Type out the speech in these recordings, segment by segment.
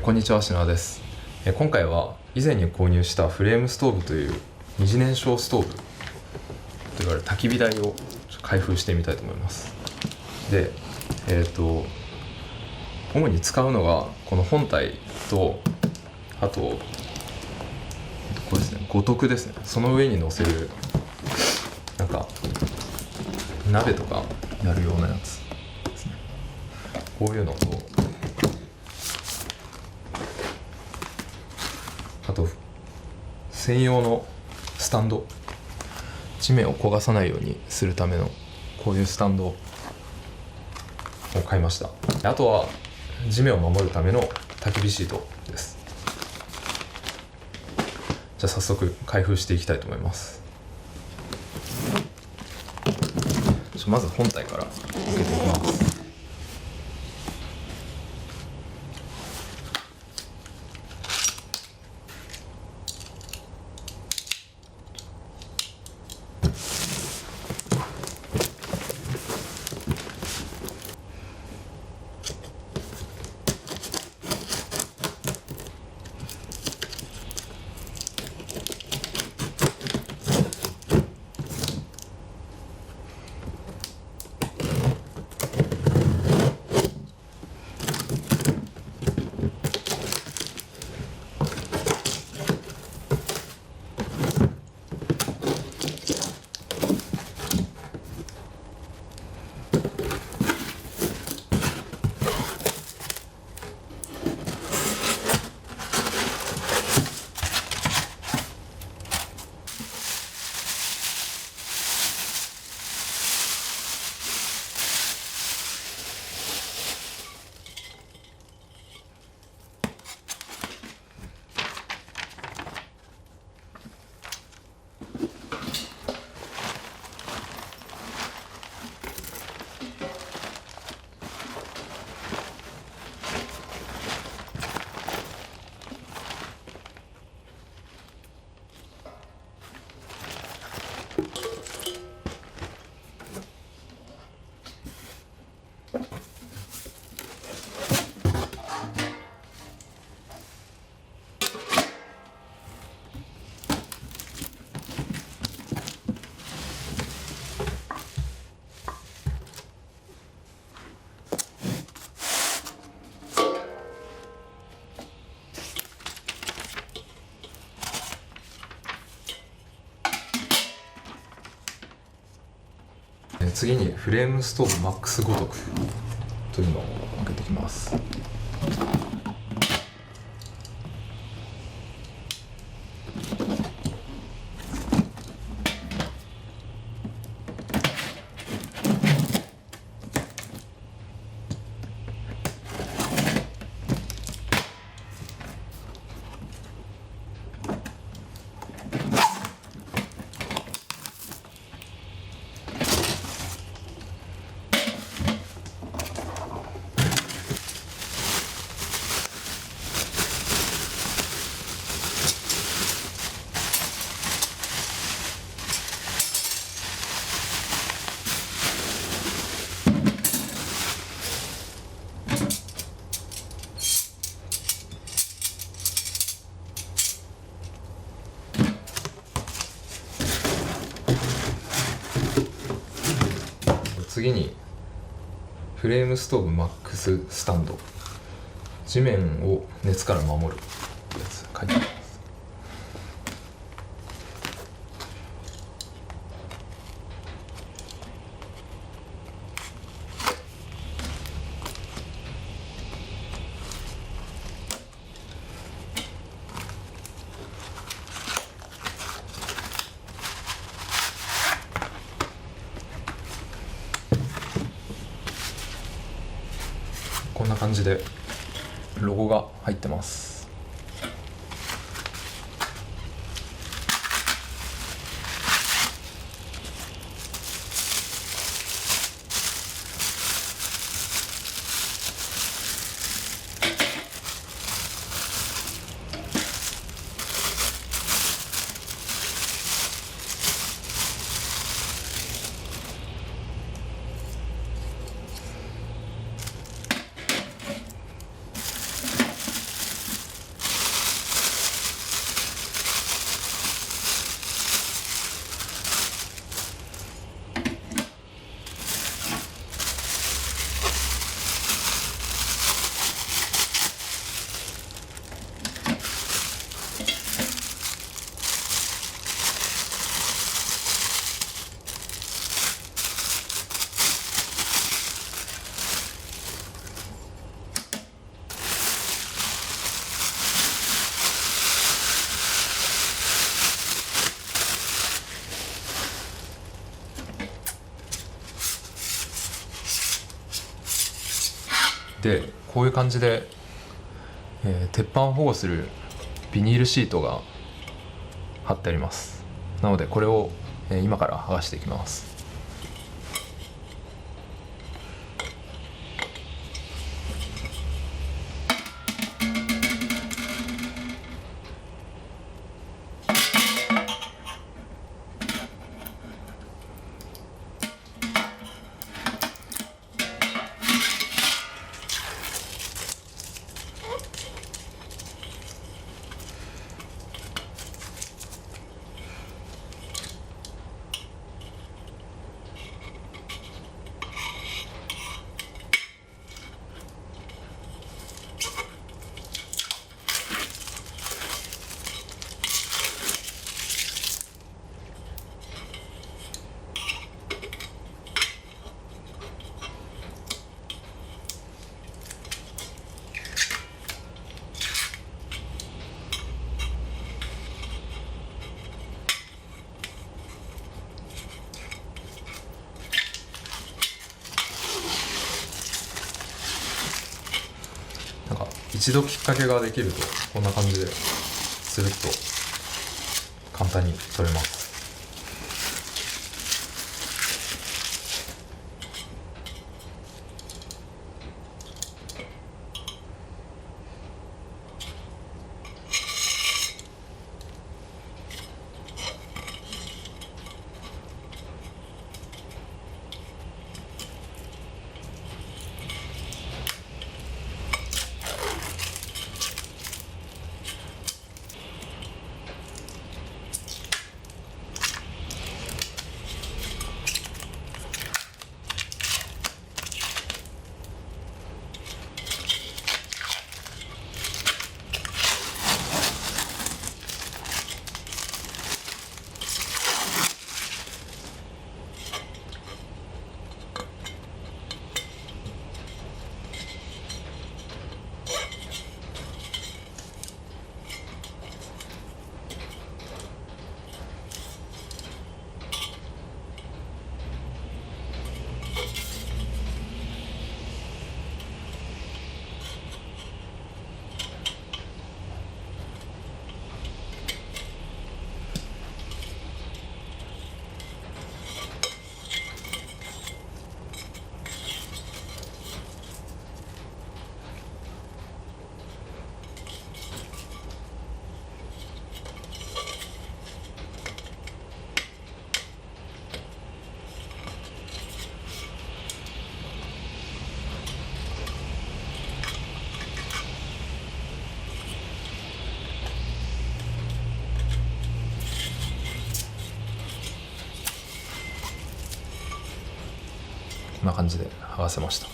こんにちは、篠田です。今回は以前に購入したフレームストーブという二次燃焼ストーブといわれる焚き火台を開封してみたいと思います。で、主に使うのがこの本体と、あとこれですね、五徳ですね。その上に乗せるなんか鍋とかやるようなやつですね。こういうのと、あと専用のスタンド、地面を焦がさないようにするためのこういうスタンドを買いました。あとは地面を守るための焚き火シートです。じゃあ早速開封していきたいと思います。まず本体から開けていきます。次にフレームストーブマックス5徳というのを開けていきます。次にフレームストーブマックススタンド、地面を熱から守るやつ書いてあります。こんな感じでロゴが入ってます。でこういう感じで、鉄板を保護するビニールシートが貼ってあります。なのでこれを、今から剥がしていきます。なんか一度きっかけができるとこんな感じでスルッと簡単に取れます。こんな感じで剥がせました。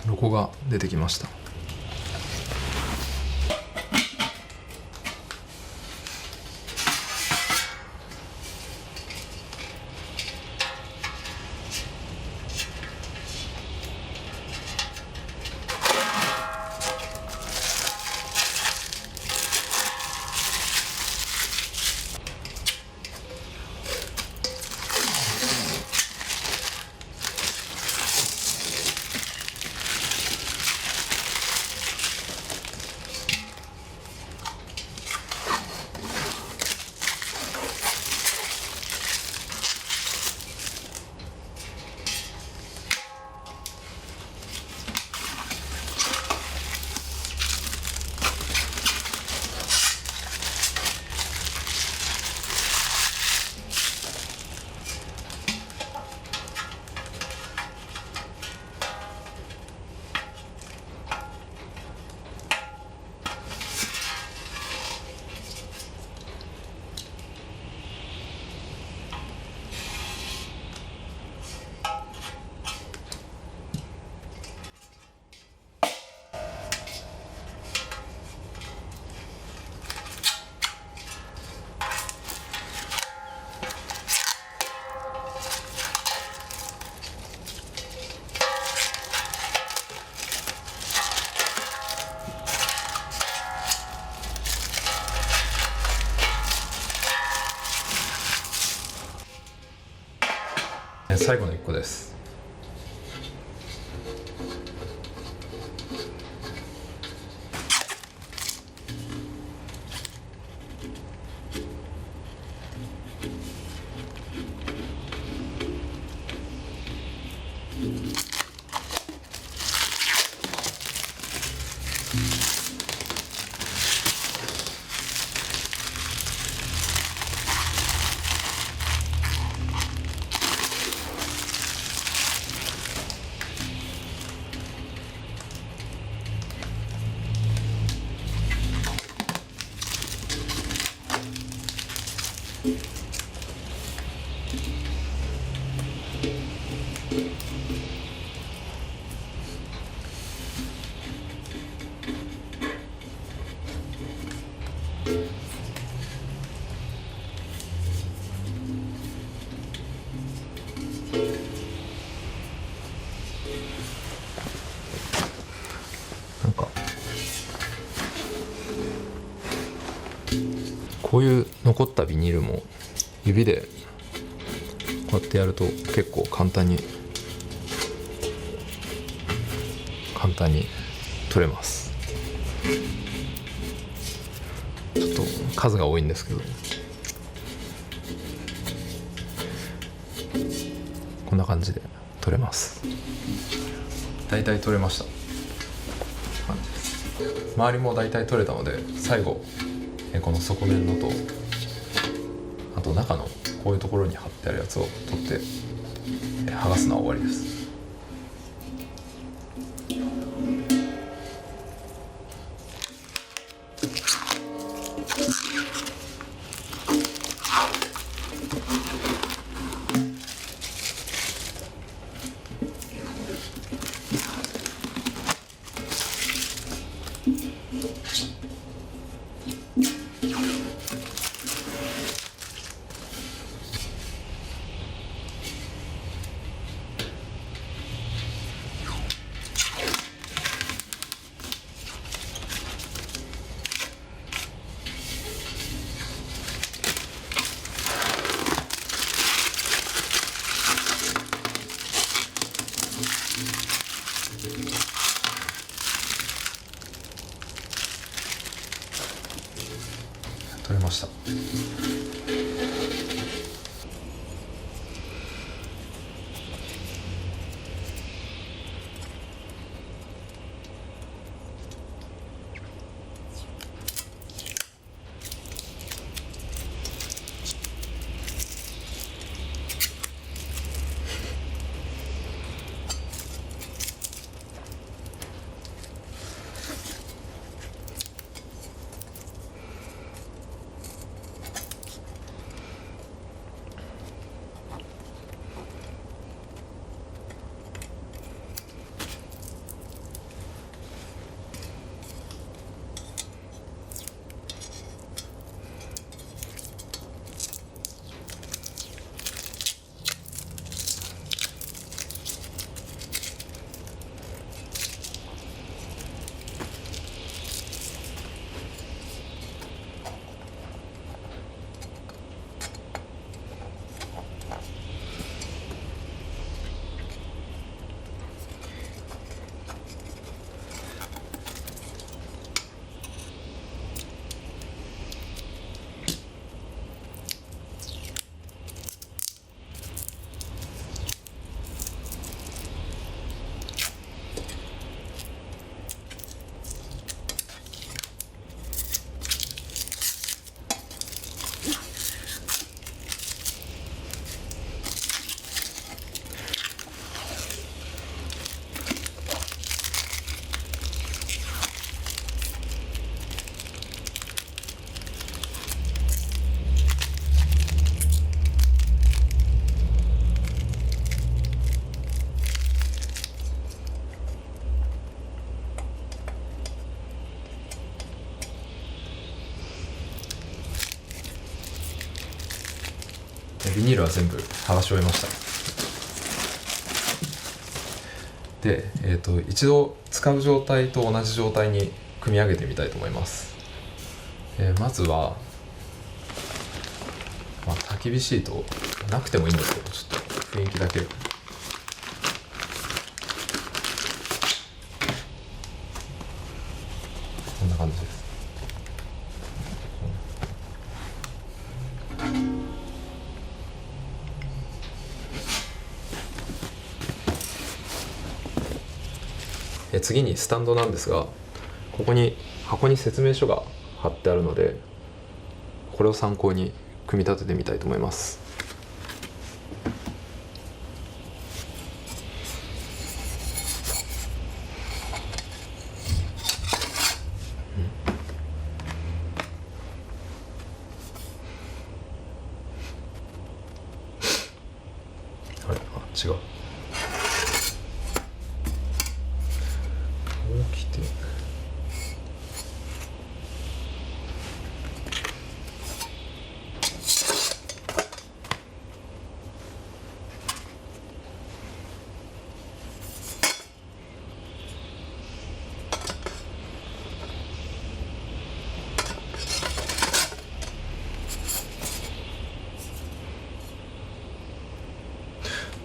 ロゴが出てきました。最後の1個です。なんかこういう残ったビニールも指でこうやってやると結構簡単に取れます。ちょっと数が多いんですけど、こんな感じで取れます。だいたい取れました。周りもだいたい取れたので、最後この底面のと、あと中のこういうところに貼ってあるやつを取って剥がすのは終わりです。取れました。ビニールは全部剥がし終えました。で、一度使う状態と同じ状態に組み上げてみたいと思います。まずは、焚き火シートなくてもいいんですけど、ちょっと雰囲気だけ。こんな感じです。次にスタンドなんですが、ここに箱に説明書が貼ってあるので、これを参考に組み立ててみたいと思います。あれ、違う。こう来て、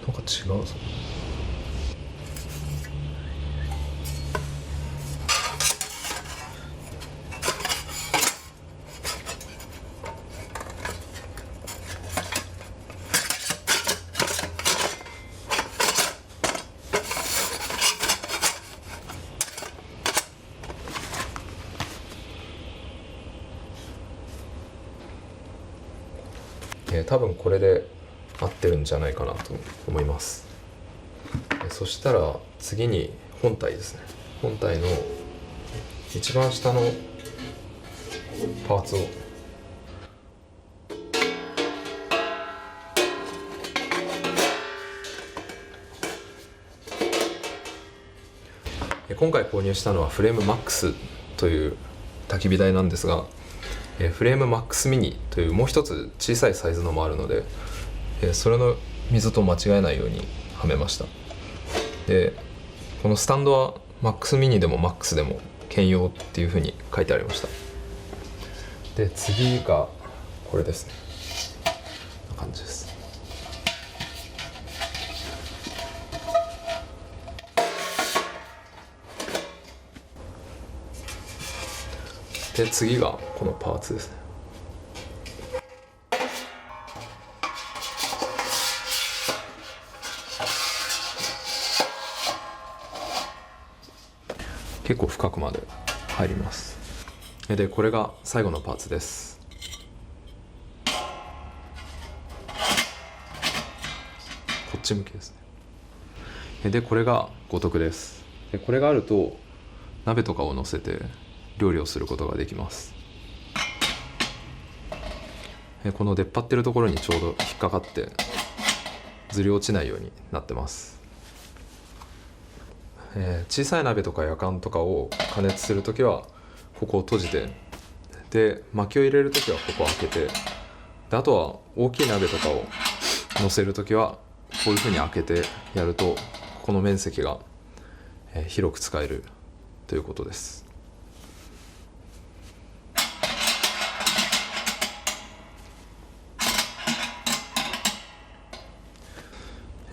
なんか違うぞ。多分これで合ってるんじゃないかなと思います。そしたら次に本体ですね。本体の一番下のパーツを今回購入したのはフレームマックスという焚き火台なんですが、フレームマックスミニというもう一つ小さいサイズのもあるので、それの溝と間違えないようにはめました。でこのスタンドはマックスミニでもマックスでも兼用っていうふうに書いてありました。で次がこれですね。こんな感じです。で次がこのパーツですね。結構深くまで入ります。でこれが最後のパーツです。こっち向きですね。でこれが五徳です。でこれがあると鍋とかを乗せて料理をすることができます。この出っ張ってるところにちょうど引っかかってずり落ちないようになってます。小さい鍋とかやかんとかを加熱するときはここを閉じて、で薪を入れるときはここを開けて、であとは大きい鍋とかを乗せるときはこういうふうに開けてやるとこの面積が広く使えるということです。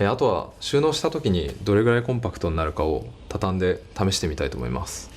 あとは収納した時にどれぐらいコンパクトになるかを畳んで試してみたいと思います。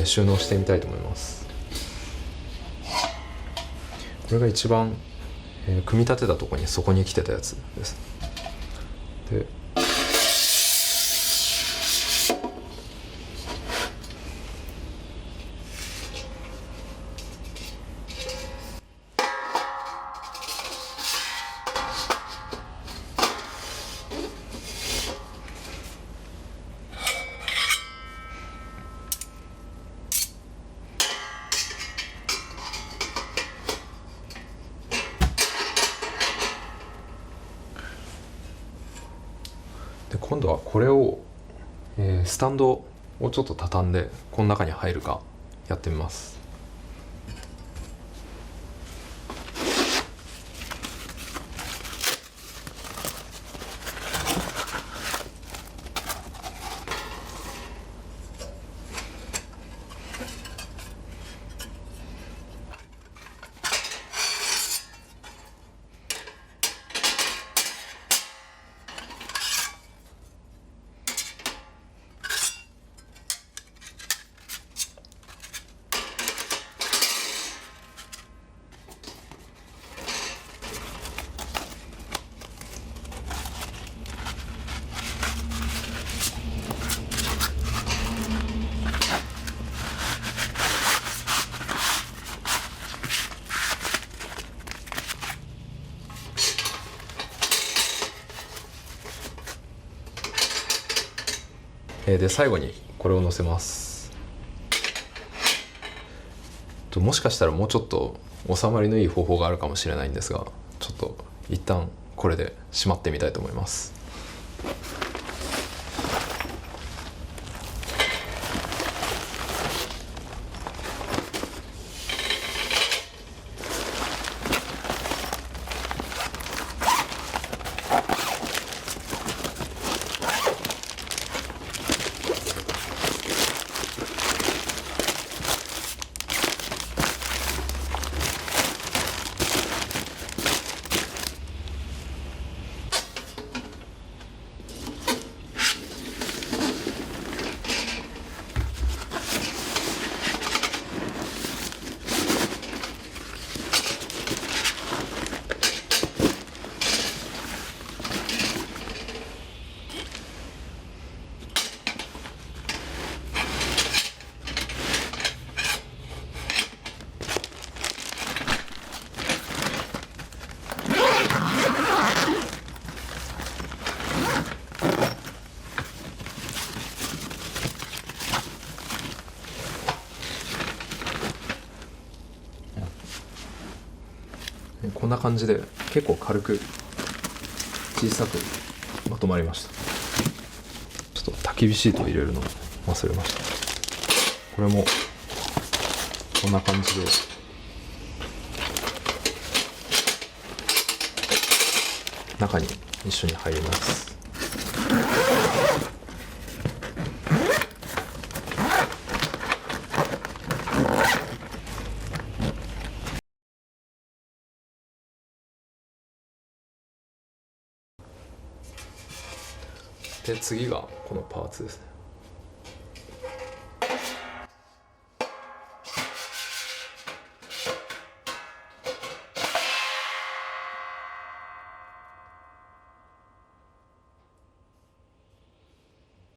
収納してみたいと思います。これが一番、組み立てたところにそこに来てたやつです。で今度はこれを、スタンドをちょっと畳んでこの中に入るかやってみます。で最後にこれを乗せます。もしかしたらもうちょっと収まりのいい方法があるかもしれないんですが、ちょっと一旦これでしまってみたいと思います。こんな感じで結構軽く小さくまとまりました。ちょっと焚き火シートを入れるのを忘れました。これもこんな感じで中に一緒に入ります。で次がこのパーツですね。